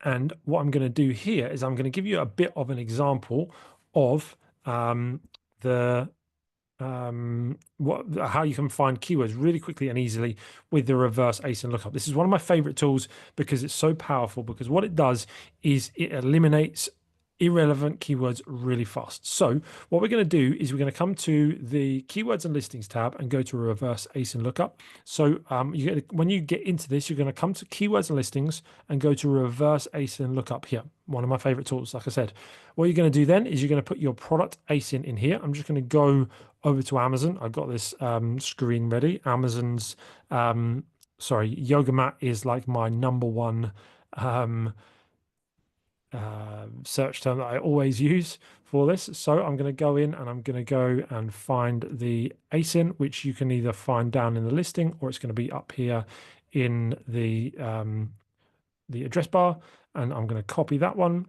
And what I'm going to do here is I'm going to give you a bit of an example of the how you can find keywords really quickly and easily with the reverse ASIN lookup. This is one of my favorite tools because it's so powerful, because what it does is it eliminates irrelevant keywords really fast. So what we're going to do is we're going to come to the keywords and listings tab and go to reverse ASIN lookup. So when you get into this, you're going to come to keywords and listings and go to reverse ASIN lookup here. One of my favorite tools, like I said. What you're going to do then is you're going to put your product ASIN in here. I'm just going to go over to Amazon. I've got this screen ready. Amazon's, yoga mat is like my number one search term that I always use for this. So I'm going to go in and I'm going to go and find the ASIN, which you can either find down in the listing or it's going to be up here in the address bar. And I'm going to copy that one,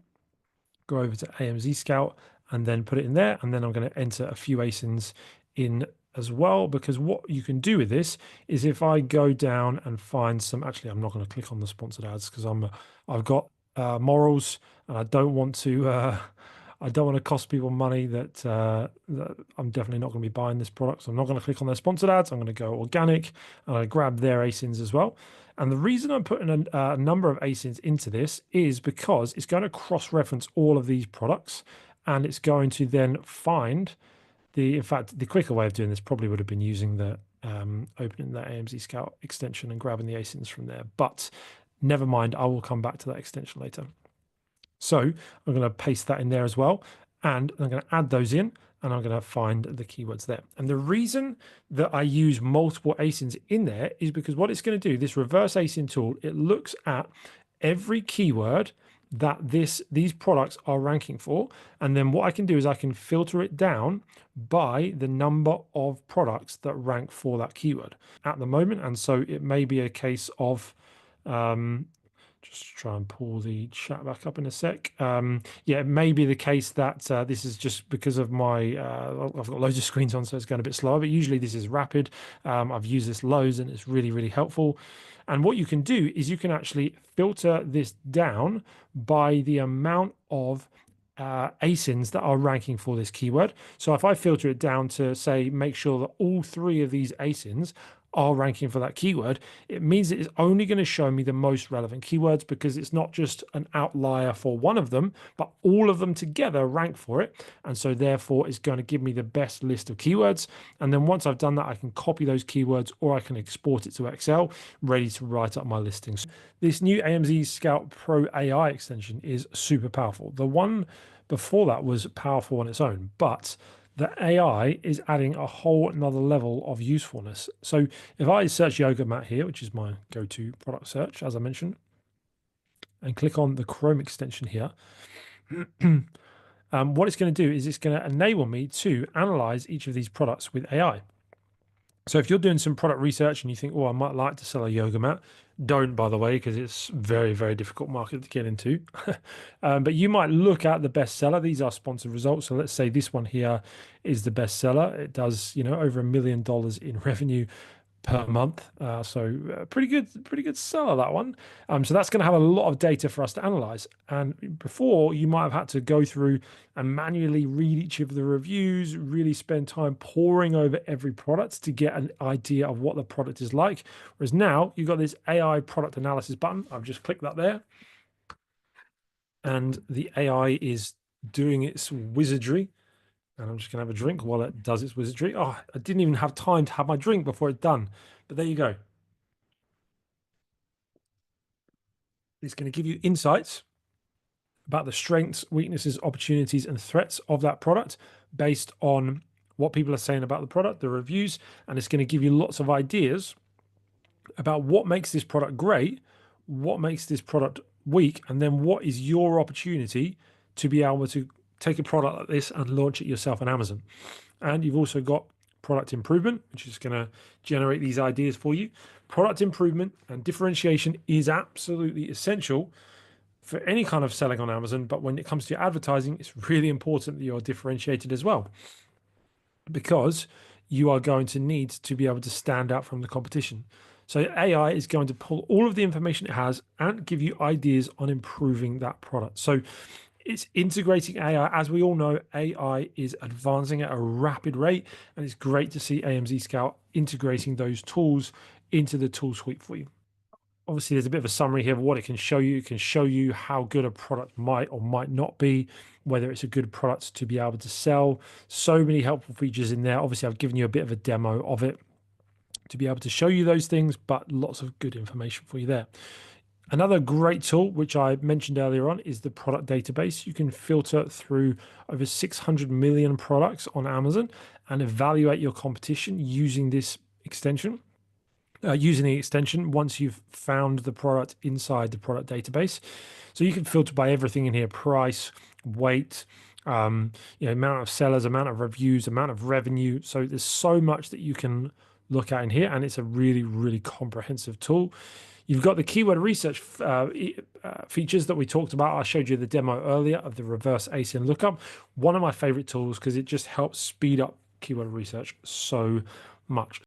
go over to AMZScout and then put it in there. And then I'm going to enter a few ASINs in as well, because what you can do with this is if I go down and find some, actually, I'm not going to click on the sponsored ads because I've got morals and I don't want to cost people money that I'm definitely not going to be buying this product. So I'm not going to click on their sponsored ads. I'm going to go organic and I grab their ASINs as well. And the reason I'm putting a number of ASINs into this is because it's going to cross-reference all of these products and it's going to then find in fact, the quicker way of doing this probably would have been using the opening the AMZScout extension and grabbing the ASINs from there. But never mind, I will come back to that extension later. So I'm going to paste that in there as well. And I'm going to add those in and I'm going to find the keywords there. And the reason that I use multiple ASINs in there is because what it's going to do, this reverse ASIN tool, it looks at every keyword that these products are ranking for. And then what I can do is I can filter it down by the number of products that rank for that keyword at the moment. And so it may be a case of, just try and pull the chat back up in a sec. Yeah, it may be the case that this is just because of my, I've got loads of screens on, so it's going a bit slower, but usually this is rapid. I've used this loads and it's really, really helpful. And what you can do is you can actually filter this down by the amount of ASINs that are ranking for this keyword. So if I filter it down to say, make sure that all three of these ASINs are ranking for that keyword, it means it is only going to show me the most relevant keywords because it's not just an outlier for one of them, but all of them together rank for it. And so therefore it's going to give me the best list of keywords. And then once I've done that, I can copy those keywords or I can export it to Excel, ready to write up my listings. This new AMZScout Pro AI extension is super powerful. The one before that was powerful on its own, but the AI is adding a whole another level of usefulness. So if I search yoga mat here, which is my go-to product search, as I mentioned, and click on the Chrome extension here, what it's going to do is it's going to enable me to analyze each of these products with AI. So if you're doing some product research and you think, oh, I might like to sell a yoga mat, don't, by the way, because it's very, very difficult market to get into. But you might look at the bestseller. These are sponsored results. So let's say this one here is the bestseller. It does, over $1 million in revenue per month. So pretty good seller, that one. So that's going to have a lot of data for us to analyze. And before, you might have had to go through and manually read each of the reviews, really spend time poring over every product to get an idea of what the product is like. Whereas now you've got this AI product analysis button. I've just clicked that there. And the AI is doing its wizardry. And I'm just going to have a drink while it does its wizardry. Oh, I didn't even have time to have my drink before it's done. But there you go. It's going to give you insights about the strengths, weaknesses, opportunities, and threats of that product based on what people are saying about the product, the reviews, and it's going to give you lots of ideas about what makes this product great, what makes this product weak, and then what is your opportunity to be able to take a product like this and launch it yourself on Amazon. And you've also got product improvement, which is going to generate these ideas for you. Product improvement and differentiation is absolutely essential for any kind of selling on Amazon. But when it comes to your advertising, it's really important that you're differentiated as well, because you are going to need to be able to stand out from the competition. So AI is going to pull all of the information it has and give you ideas on improving that product. So it's integrating AI. As we all know, AI is advancing at a rapid rate, and it's great to see AMZScout integrating those tools into the tool suite for you. Obviously, there's a bit of a summary here of what it can show you. It can show you how good a product might or might not be, whether it's a good product to be able to sell. So many helpful features in there. Obviously, I've given you a bit of a demo of it to be able to show you those things, but lots of good information for you there. Another great tool, which I mentioned earlier on, is the product database. You can filter through over 600 million products on Amazon and evaluate your competition using this extension. Using the extension once you've found the product inside the product database. So you can filter by everything in here: price, weight, amount of sellers, amount of reviews, amount of revenue. So there's so much that you can look at in here, and it's a really, really comprehensive tool. You've got the keyword research features that we talked about. I showed you the demo earlier of the reverse ASIN lookup. One of my favorite tools because it just helps speed up keyword research so much.